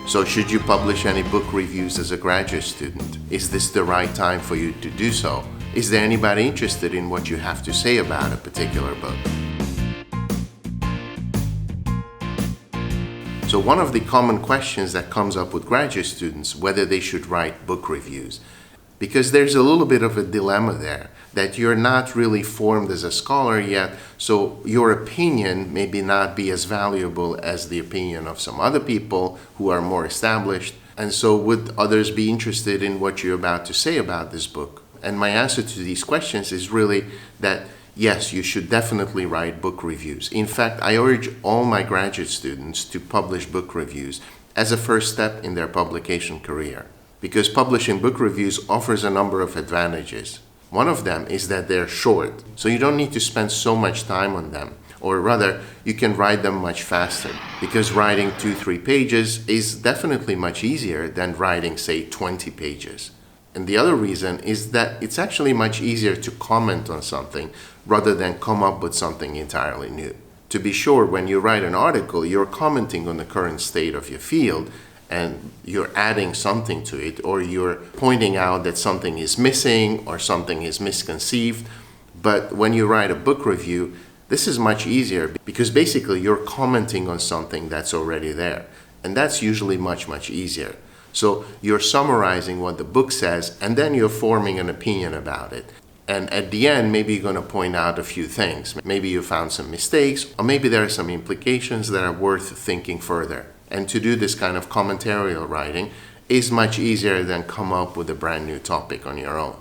So should you publish any book reviews as a graduate student? Is this the right time for you to do so? Is there anybody interested in what you have to say about a particular book? So one of the common questions that comes up with graduate students, whether they should write book reviews, because there's a little bit of a dilemma there, that you're not really formed as a scholar yet, so your opinion maybe not be as valuable as the opinion of some other people who are more established. And so would others be interested in what you're about to say about this book? And my answer to these questions is really that yes, you should definitely write book reviews. In fact, I urge all my graduate students to publish book reviews as a first step in their publication career, because publishing book reviews offers a number of advantages. One of them is that they're short, so you don't need to spend so much time on them, or rather, you can write them much faster, because writing 2-3 pages is definitely much easier than writing, say, 20 pages. And the other reason is that it's actually much easier to comment on something rather than come up with something entirely new. To be sure, when you write an article, you're commenting on the current state of your field, and you're adding something to it, or you're pointing out that something is missing or something is misconceived. But when you write a book review, this is much easier because basically you're commenting on something that's already there. And that's usually much, much easier. So you're summarizing what the book says, and then you're forming an opinion about it. And at the end, maybe you're going to point out a few things. Maybe you found some mistakes, or maybe there are some implications that are worth thinking further. And to do this kind of commentarial writing is much easier than come up with a brand new topic on your own.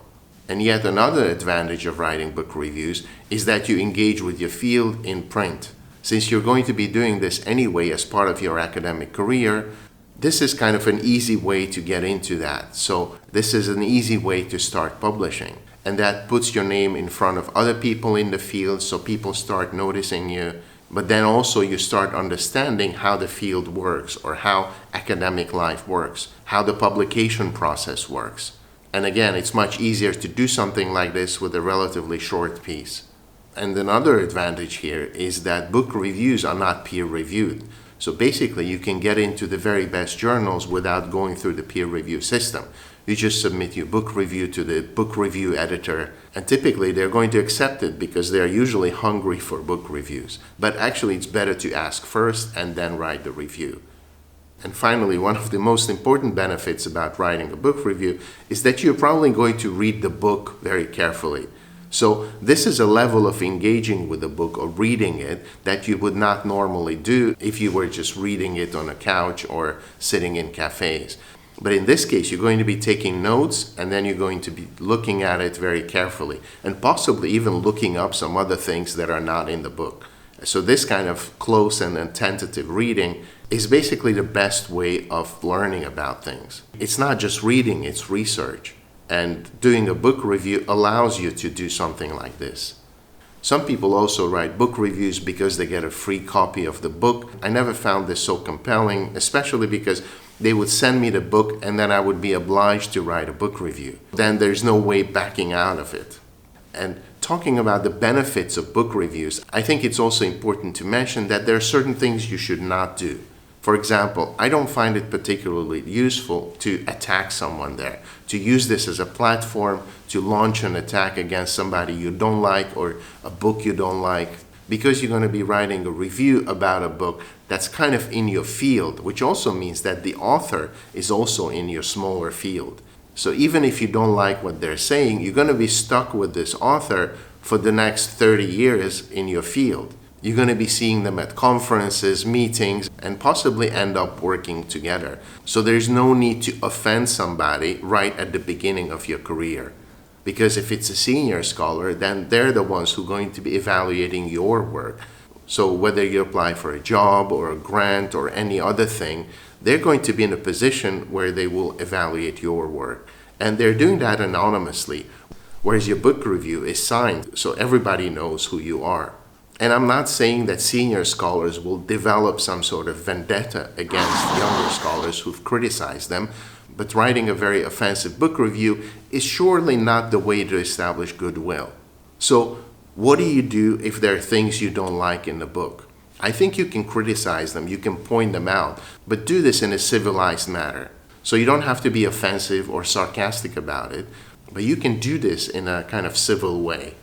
And yet another advantage of writing book reviews is that you engage with your field in print. Since you're going to be doing this anyway as part of your academic career, this is kind of an easy way to get into that. So this is an easy way to start publishing. And that puts your name in front of other people in the field, so people start noticing you. But then also you start understanding how the field works, or how academic life works, how the publication process works. And again, it's much easier to do something like this with a relatively short piece. And another advantage here is that book reviews are not peer-reviewed. So basically, you can get into the very best journals without going through the peer review system. You just submit your book review to the book review editor, and typically they're going to accept it because they're usually hungry for book reviews. But actually, it's better to ask first and then write the review. And finally, one of the most important benefits about writing a book review is that you're probably going to read the book very carefully. So this is a level of engaging with the book or reading it that you would not normally do if you were just reading it on a couch or sitting in cafes. But in this case, you're going to be taking notes, and then you're going to be looking at it very carefully, and possibly even looking up some other things that are not in the book. So this kind of close and tentative reading is basically the best way of learning about things. It's not just reading, it's research. And doing a book review allows you to do something like this. Some people also write book reviews because they get a free copy of the book. I never found this so compelling, especially because they would send me the book and then I would be obliged to write a book review. Then there's no way backing out of it. And talking about the benefits of book reviews, I think it's also important to mention that there are certain things you should not do. For example, I don't find it particularly useful to attack someone there, to use this as a platform to launch an attack against somebody you don't like or a book you don't like, because you're going to be writing a review about a book that's kind of in your field, which also means that the author is also in your smaller field. So even if you don't like what they're saying, you're going to be stuck with this author for the next 30 years in your field. You're going to be seeing them at conferences, meetings, and possibly end up working together. So there's no need to offend somebody right at the beginning of your career. Because if it's a senior scholar, then they're the ones who are going to be evaluating your work. So whether you apply for a job or a grant or any other thing, they're going to be in a position where they will evaluate your work. And they're doing that anonymously, whereas your book review is signed, so everybody knows who you are. And I'm not saying that senior scholars will develop some sort of vendetta against younger scholars who've criticized them, but writing a very offensive book review is surely not the way to establish goodwill. So what do you do if there are things you don't like in the book? I think you can criticize them, you can point them out, but do this in a civilized manner. So you don't have to be offensive or sarcastic about it, but you can do this in a kind of civil way.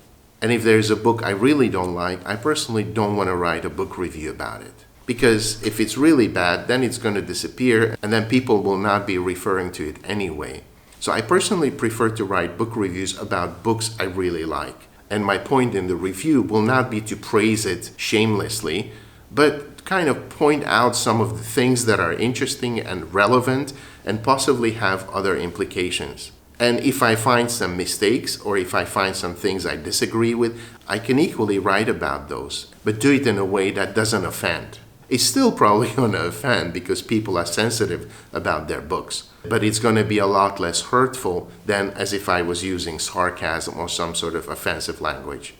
And if there's a book I really don't like, I personally don't want to write a book review about it. Because if it's really bad, then it's going to disappear, and then people will not be referring to it anyway. So I personally prefer to write book reviews about books I really like. And my point in the review will not be to praise it shamelessly, but kind of point out some of the things that are interesting and relevant and possibly have other implications. And if I find some mistakes or if I find some things I disagree with, I can equally write about those, but do it in a way that doesn't offend. It's still probably going to offend because people are sensitive about their books, but it's going to be a lot less hurtful than as if I was using sarcasm or some sort of offensive language.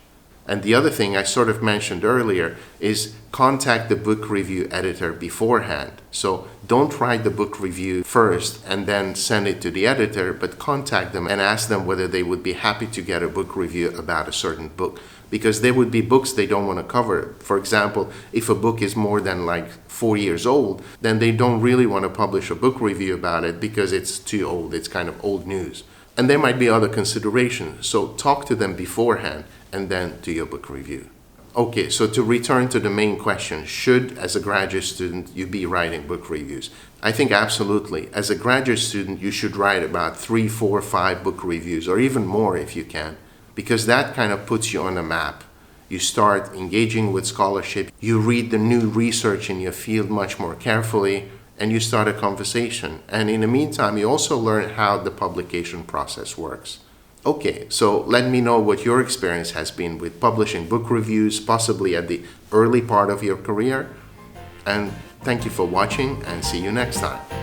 And the other thing I sort of mentioned earlier is contact the book review editor beforehand. So don't write the book review first and then send it to the editor, but contact them and ask them whether they would be happy to get a book review about a certain book. Because there would be books they don't want to cover. For example, if a book is more than like 4 years old, then they don't really want to publish a book review about it because it's too old. It's kind of old news. And there might be other considerations. So talk to them beforehand and then do your book review. Okay, so to return to the main question, should, as a graduate student, you be writing book reviews? I think absolutely. As a graduate student, you should write about 3, 4, 5 book reviews, or even more if you can, because that kind of puts you on a map. You start engaging with scholarship, you read the new research in your field much more carefully, and you start a conversation. And in the meantime, you also learn how the publication process works. Okay, so let me know what your experience has been with publishing book reviews, possibly at the early part of your career. And thank you for watching, and see you next time.